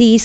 30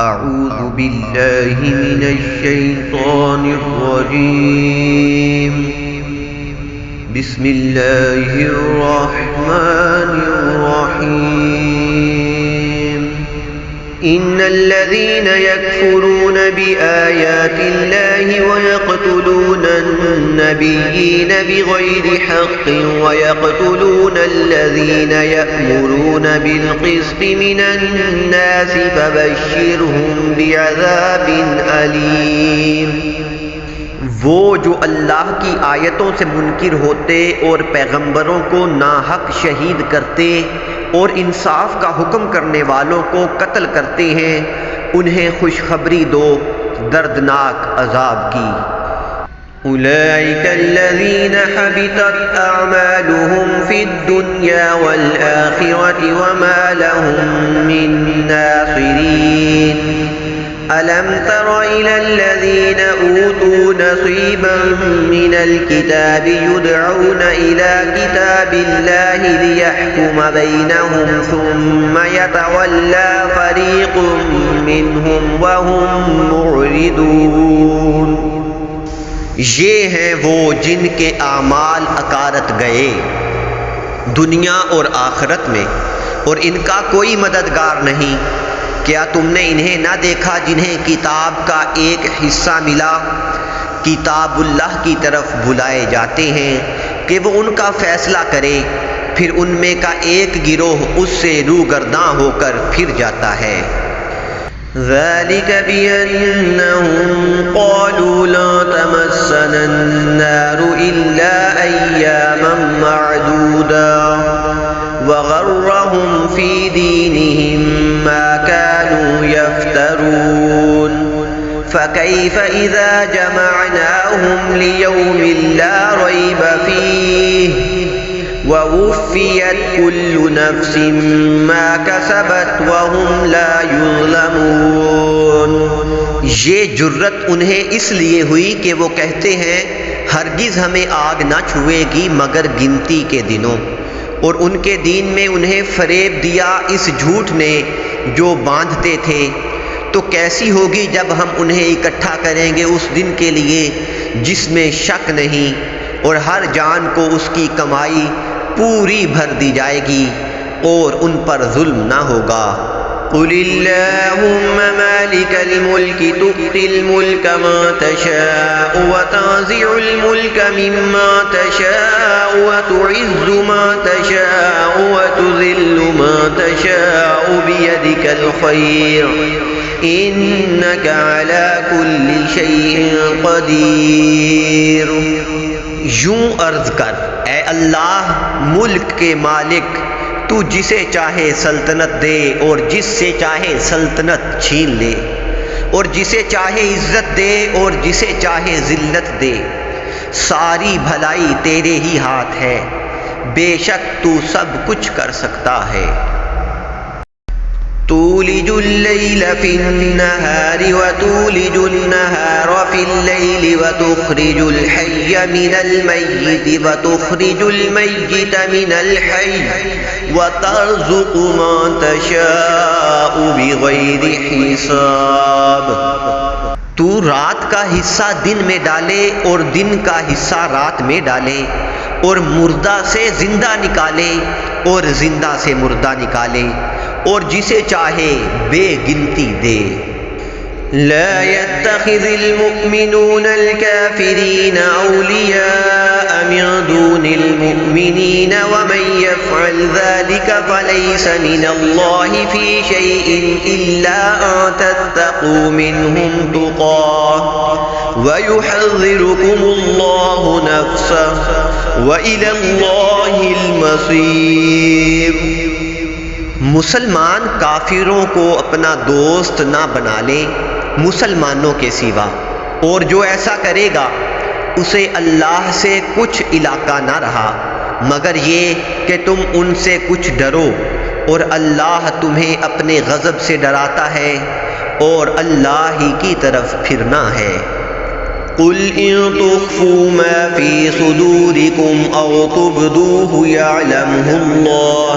أعوذ بالله من الشيطان الرجيم بسم الله الرحمن الرحيم إن الذين يكفرون بآيات الله ويقتلون النبيين بغير حق ويقتلون الذين يأمرون بالقسط من الناس فبشرهم بعذاب أليم۔ وہ جو اللہ کی آیتوں سے منکر ہوتے اور پیغمبروں کو ناحق شہید کرتے اور انصاف کا حکم کرنے والوں کو قتل کرتے ہیں، انہیں خوشخبری دو دردناک عذاب کی۔ اولئک الذین حبطت اعمالهم فی الدنیا والآخرة وما لهم من ناصرین۔ ألم تر إلى الذين أوتوا نصيبا من الكتاب يدعون إلى كتاب الله ليحكم بينهم ثم يتولى فريق منهم وهم معرضون۔ یہ ہیں وہ جن کے اعمال اکارت گئے دنیا اور آخرت میں، اور ان کا کوئی مددگار نہیں۔ کیا تم نے انہیں نہ دیکھا جنہیں کتاب کا ایک حصہ ملا، کتاب اللہ کی طرف بلائے جاتے ہیں کہ وہ ان کا فیصلہ کرے، پھر ان میں کا ایک گروہ اس سے روگرداں ہو کر پھر جاتا ہے۔ ذَلِكَ بِأَنَّهُمْ قَالُوا لَا تَمَسَّنَا النَّارُ إِلَّا أَيَّامًا مَّعْدُودًا وَغَرَّهُمْ فِي دِينِهِمْ مَا كَانُوا يَفْتَرُونَ فَكَيْفَ إِذَا جَمَعْنَاهُمْ لِيَوْمٍ لَّا رَيْبَ فِيهِ وَوُفِّيَتْ كُلُّ نَفْسٍ مَّا كَسَبَتْ وَهُمْ لَا يُظْلَمُونَ۔ یہ جرت انہیں اس لیے ہوئی کہ وہ کہتے ہیں ہرگز ہمیں آگ نہ چھوئے گی مگر گنتی کے دنوں، اور ان کے دین میں انہیں فریب دیا اس جھوٹ نے جو باندھتے تھے۔ تو کیسی ہوگی جب ہم انہیں اکٹھا کریں گے اس دن کے لیے جس میں شک نہیں، اور ہر جان کو اس کی کمائی پوری بھر دی جائے گی اور ان پر ظلم نہ ہوگا۔ قل اللہم مالک الملک تؤتی الملک ما تشاء وتنزع الملک مما تشاء وتعز ما تشاء وتذل ما تشاء بیدک الخیر انک علی کل شیء قدیر۔ یوں عرض کر اے اللہ ملک کے مالک، تو جسے چاہے سلطنت دے اور جس سے چاہے سلطنت چھین لے، اور جسے چاہے عزت دے اور جسے چاہے ذلت دے، ساری بھلائی تیرے ہی ہاتھ ہے، بے شک تو سب کچھ کر سکتا ہے۔ تولج اللیل فی النہار وتولج النہار فی اللیل وتخرج الحی من المیت وتخرج المیت من الحی وترزق من تشاء بغیر حساب۔ تو رات کا حصہ دن میں ڈالے اور دن کا حصہ رات میں ڈالے، اور مردہ سے زندہ نکالے اور زندہ سے مردہ نکالے، اور جسے چاہے بے گنتی دے۔ لا يتخذ المؤمنون الكافرين أولياء من دون المؤمنين ومن يفعل ذلك فليس من الله في شيء إلا أن تتقوا منهم تقاه ويحذركم الله نفسه وإلى الله المصير۔ مسلمان کافروں کو اپنا دوست نہ بنا لے مسلمانوں کے سوا، اور جو ایسا کرے گا اسے اللہ سے کچھ علاقہ نہ رہا مگر یہ کہ تم ان سے کچھ ڈرو، اور اللہ تمہیں اپنے غضب سے ڈراتا ہے اور اللہ ہی کی طرف پھرنا ہے۔ قل إن تخفوا ما في صدوركم أو تبدوه يعلمه الله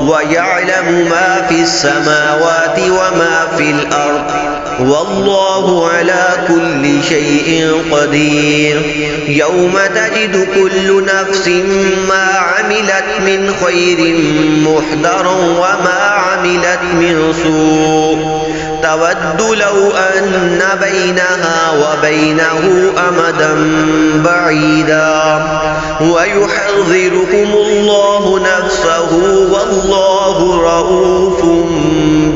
ويعلم ما في السماوات وما في الأرض والله على كل شيء قدير يوم تجد كل نفس ما عملت من خير محضرا وما عملت من سوء تود لو أن بينها وبينه أمدا بعيدا ويحذركم الله نفسه والله رؤوف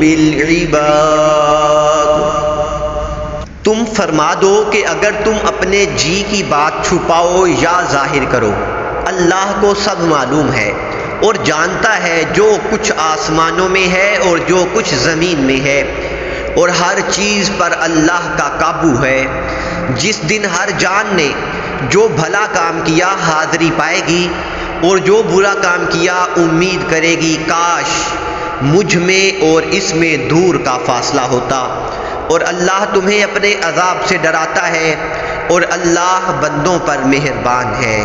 بالعباد۔ تم فرما دو کہ اگر تم اپنے جی کی بات چھپاؤ یا ظاہر کرو، اللہ کو سب معلوم ہے اور جانتا ہے جو کچھ آسمانوں میں ہے اور جو کچھ زمین میں ہے، اور ہر چیز پر اللہ کا قابو ہے۔ جس دن ہر جان نے جو بھلا کام کیا حاضری پائے گی اور جو برا کام کیا امید کرے گی کاش مجھ میں اور اس میں دور کا فاصلہ ہوتا، اور اللہ تمہیں اپنے عذاب سے ڈراتا ہے اور اللہ بندوں پر مہربان ہے۔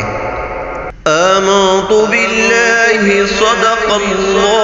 آمنت باللہ صدق اللہ